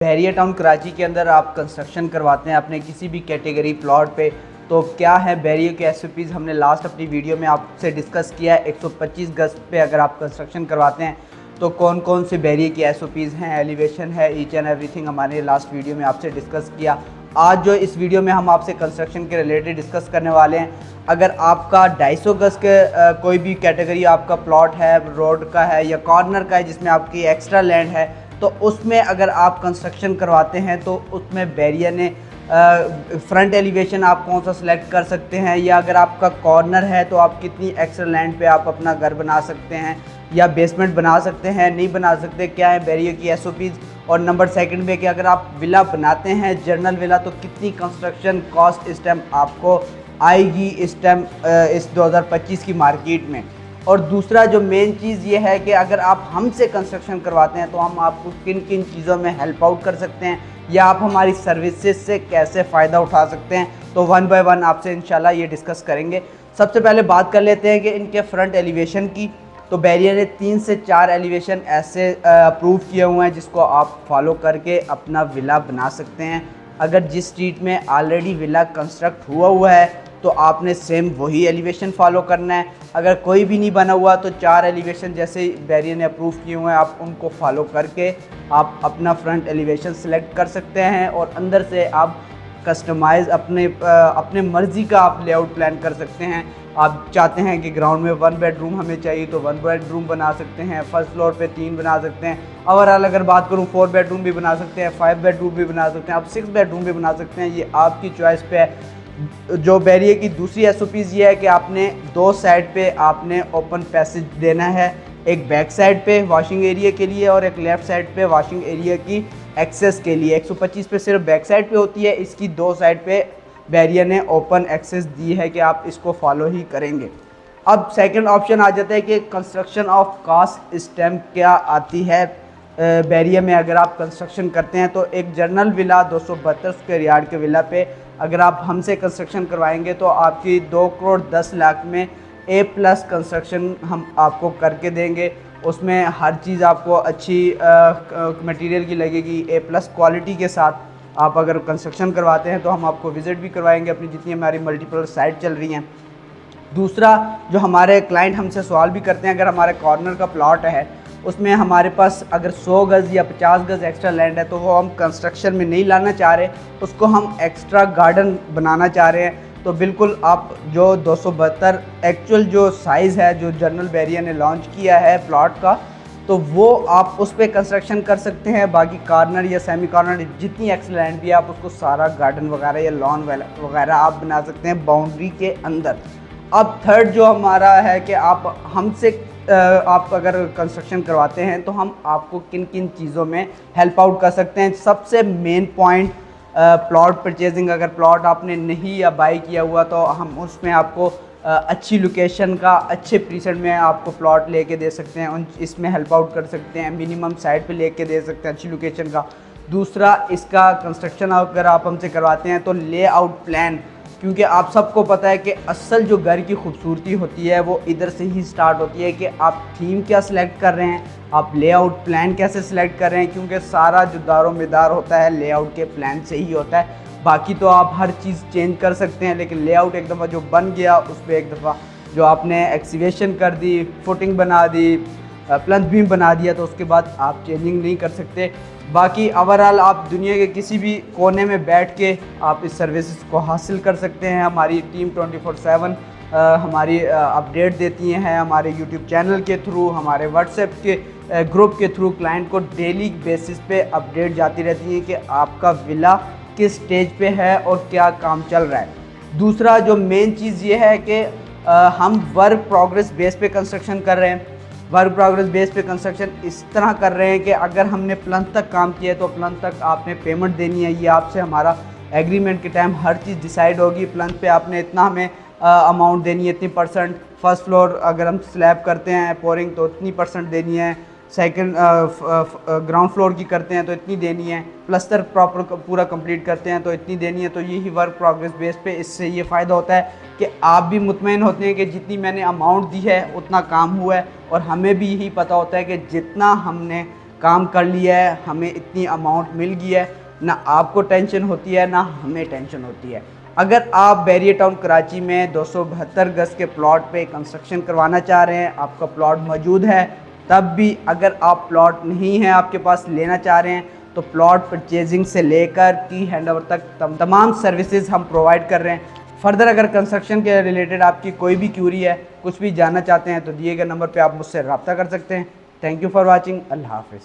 बहरिया town Karachi के अंदर आप कंस्ट्रक्शन करवाते हैं अपने किसी भी कैटेगरी प्लॉट पे, तो क्या है बहरिया के एसओपीज़ हमने लास्ट अपनी वीडियो में आपसे डिस्कस किया है। 125 गज पे अगर आप कंस्ट्रक्शन करवाते हैं तो कौन कौन से बहरिया की एसओपीज़ हैं, एलिवेशन है, ईच एंड एवरीथिंग हमारे लास्ट वीडियो में आपसे डिस्कस किया। आज जो इस वीडियो में हम आपसे कंस्ट्रक्शन के रिलेटेड डिस्कस करने वाले हैं, अगर आपका 250 गज के कोई भी कैटेगरी आपका प्लॉट है, रोड का है या कॉर्नर का है जिसमें आपकी एक्स्ट्रा लैंड है, तो उसमें अगर आप कंस्ट्रक्शन करवाते हैं तो उसमें बहरिया ने फ्रंट एलिवेशन आप कौन सा सिलेक्ट कर सकते हैं, या अगर आपका कॉर्नर है तो आप कितनी एक्स्ट्रा लैंड पे आप अपना घर बना सकते हैं या बेसमेंट बना सकते हैं, नहीं बना सकते, क्या है बहरिया की एसओपीज़। और नंबर सेकंड में कि अगर आप विला बनाते हैं जनरल विला तो कितनी कंस्ट्रक्शन कॉस्ट इस टाइम आपको आएगी इस टाइम इस 2025 की मार्केट में। और दूसरा जो मेन चीज़ ये है कि अगर आप हमसे कंस्ट्रक्शन करवाते हैं तो हम आपको किन किन चीज़ों में हेल्प आउट कर सकते हैं या आप हमारी सर्विसेज से कैसे फ़ायदा उठा सकते हैं, तो वन बाय वन आपसे इंशाल्लाह ये डिस्कस करेंगे। सबसे पहले बात कर लेते हैं कि इनके फ्रंट एलिवेशन की। तो बहरिया ने 3 से 4 एलिवेशन ऐसे अप्रूव किए हुए हैं जिसको आप फॉलो करके अपना विला बना सकते हैं। अगर जिस स्ट्रीट में ऑलरेडी विला कंस्ट्रक्ट हुआ है तो आपने सेम वही एलिवेशन फॉलो करना है। अगर कोई भी नहीं बना हुआ तो 4 एलिवेशन जैसे बहरिया ने अप्रूव किए हुए हैं आप उनको फॉलो करके आप अपना फ्रंट एलिवेशन सेलेक्ट कर सकते हैं और अंदर से आप कस्टमाइज़ अपने मर्ज़ी का आप लेआउट प्लान कर सकते हैं। आप चाहते हैं कि ग्राउंड में 1 बेडरूम हमें चाहिए तो 1 बेडरूम बना सकते हैं, फर्स्ट फ्लोर पे 3 बना सकते हैं। ओवरऑल अगर बात करूँ 4 बेडरूम भी बना सकते हैं, 5 बेडरूम भी बना सकते हैं, आप 6 बेडरूम भी बना सकते हैं, ये आपकी चॉइस पे है। जो बहरिया की दूसरी एसओपीज़ ये है कि आपने 2 साइड पे आपने ओपन पैसेज देना है, एक बैक साइड पे वॉशिंग एरिया के लिए और एक लेफ़्ट साइड पे वॉशिंग एरिया की एक्सेस के लिए। 125 पे सिर्फ बैक साइड पे होती है, इसकी 2 साइड पे बहरिया ने ओपन एक्सेस दी है कि आप इसको फॉलो ही करेंगे। अब सेकंड ऑप्शन आ जाता है कि कंस्ट्रक्शन ऑफ कास्ट स्टैम्प क्या आती है बहरिया में। अगर आप कंस्ट्रक्शन करते हैं तो एक जनरल विला 272 स्क्वायर यार्ड के विला पे अगर आप हमसे कंस्ट्रक्शन करवाएंगे तो आपकी 2 करोड़ 10 लाख में A+ कंस्ट्रक्शन हम आपको करके देंगे। उसमें हर चीज़ आपको अच्छी मटेरियल की लगेगी, A+ क्वालिटी के साथ। आप अगर कंस्ट्रक्शन करवाते हैं तो हम आपको विज़िट भी करवाएंगे अपनी जितनी हमारी मल्टीपल साइट चल रही हैं। दूसरा जो हमारे क्लाइंट हमसे सवाल भी करते हैं, अगर हमारे कॉर्नर का प्लॉट है उसमें हमारे पास अगर 100 गज़ या 50 गज़ एक्स्ट्रा लैंड है तो वो हम कंस्ट्रक्शन में नहीं लाना चाह रहे, उसको हम एक्स्ट्रा गार्डन बनाना चाह रहे हैं, तो बिल्कुल आप जो 272 एक्चुअल जो साइज़ है जो जनरल बहरिया ने लॉन्च किया है प्लॉट का, तो वो आप उस पर कंस्ट्रक्शन कर सकते हैं। बाकी कॉर्नर या सेमी कॉर्नर जितनी एक्स्ट्रा लैंड भी है आप उसको सारा गार्डन वगैरह या लॉन वगैरह आप बना सकते हैं बाउंड्री के अंदर। अब थर्ड जो हमारा है कि आप हमसे आप अगर कंस्ट्रक्शन करवाते हैं तो हम आपको किन किन चीज़ों में हेल्प आउट कर सकते हैं। सबसे मेन पॉइंट प्लॉट परचेजिंग, अगर प्लॉट आपने नहीं या बाई किया हुआ तो हम उसमें आपको अच्छी लोकेशन का अच्छे प्रीसेट में आपको प्लॉट लेके दे सकते हैं, इसमें हेल्प आउट कर सकते हैं, मिनिमम साइड पे लेके दे सकते हैं अच्छी लोकेशन का। दूसरा इसका कंस्ट्रक्शन अगर आप हमसे करवाते हैं तो लेआउट प्लान, क्योंकि आप सबको पता है कि असल जो घर की खूबसूरती होती है वो इधर से ही स्टार्ट होती है कि आप थीम क्या सिलेक्ट कर रहे हैं, आप लेआउट प्लान कैसे सिलेक्ट कर रहे हैं, क्योंकि सारा जो दारोमदार होता है लेआउट के प्लान से ही होता है। बाकी तो आप हर चीज़ चेंज कर सकते हैं, लेकिन लेआउट एक दफ़ा जो बन गया उस पर एक दफ़ा जो आपने एक्सीवेशन कर दी, फुटिंग बना दी, प्लंथ बीम बना दिया, तो उसके बाद आप चेंजिंग नहीं कर सकते। बाकी ओवरऑल आप दुनिया के किसी भी कोने में बैठ के आप इस सर्विसेज को हासिल कर सकते हैं। हमारी टीम 24/7 हमारी अपडेट देती हैं, हमारे यूट्यूब चैनल के थ्रू, हमारे व्हाट्सएप के ग्रुप के थ्रू क्लाइंट को डेली बेसिस पे अपडेट जाती रहती है कि आपका विला किस स्टेज पे है और क्या काम चल रहा है। दूसरा जो मेन चीज़ ये है कि हम वर्क प्रोग्रेस बेस पे कंस्ट्रक्शन कर रहे हैं। वर्क प्रोग्रेस बेस पे कंस्ट्रक्शन इस तरह कर रहे हैं कि अगर हमने प्लंथ तक काम किया है तो प्लंथ तक आपने पेमेंट देनी है, ये आपसे हमारा एग्रीमेंट के टाइम हर चीज़ डिसाइड होगी। प्लंथ पे आपने इतना हमें अमाउंट देनी है, इतनी %, फर्स्ट फ्लोर अगर हम स्लैब करते हैं पोरिंग तो इतनी % देनी है, सेकंड ग्राउंड फ्लोर की करते हैं तो इतनी देनी है, प्लस्तर प्रॉपर पूरा कंप्लीट करते हैं तो इतनी देनी है। तो यही वर्क प्रोग्रेस बेस पे इससे ये फ़ायदा होता है कि आप भी मुतमईन होते हैं कि जितनी मैंने अमाउंट दी है उतना काम हुआ है, और हमें भी यही पता होता है कि जितना हमने काम कर लिया है, हमें इतनी अमाउंट मिल गई है, ना आपको टेंशन होती है ना हमें टेंशन होती है। अगर आप बैरियर टाउन कराची में 272 गज के प्लॉट पे कंस्ट्रक्शन करवाना चाह रहे हैं, आपका प्लॉट मौजूद है, तब भी अगर आप प्लॉट नहीं है आपके पास, लेना चाह रहे हैं, तो प्लॉट परचेजिंग से लेकर की हैंडओवर तक तमाम सर्विसेज हम प्रोवाइड कर रहे हैं। फर्दर अगर कंस्ट्रक्शन के रिलेटेड आपकी कोई भी क्यूरी है, कुछ भी जानना चाहते हैं, तो दिए गए नंबर पे आप मुझसे रब्ता कर सकते हैं। Thank you for watching. अल्लाह हाफिज़।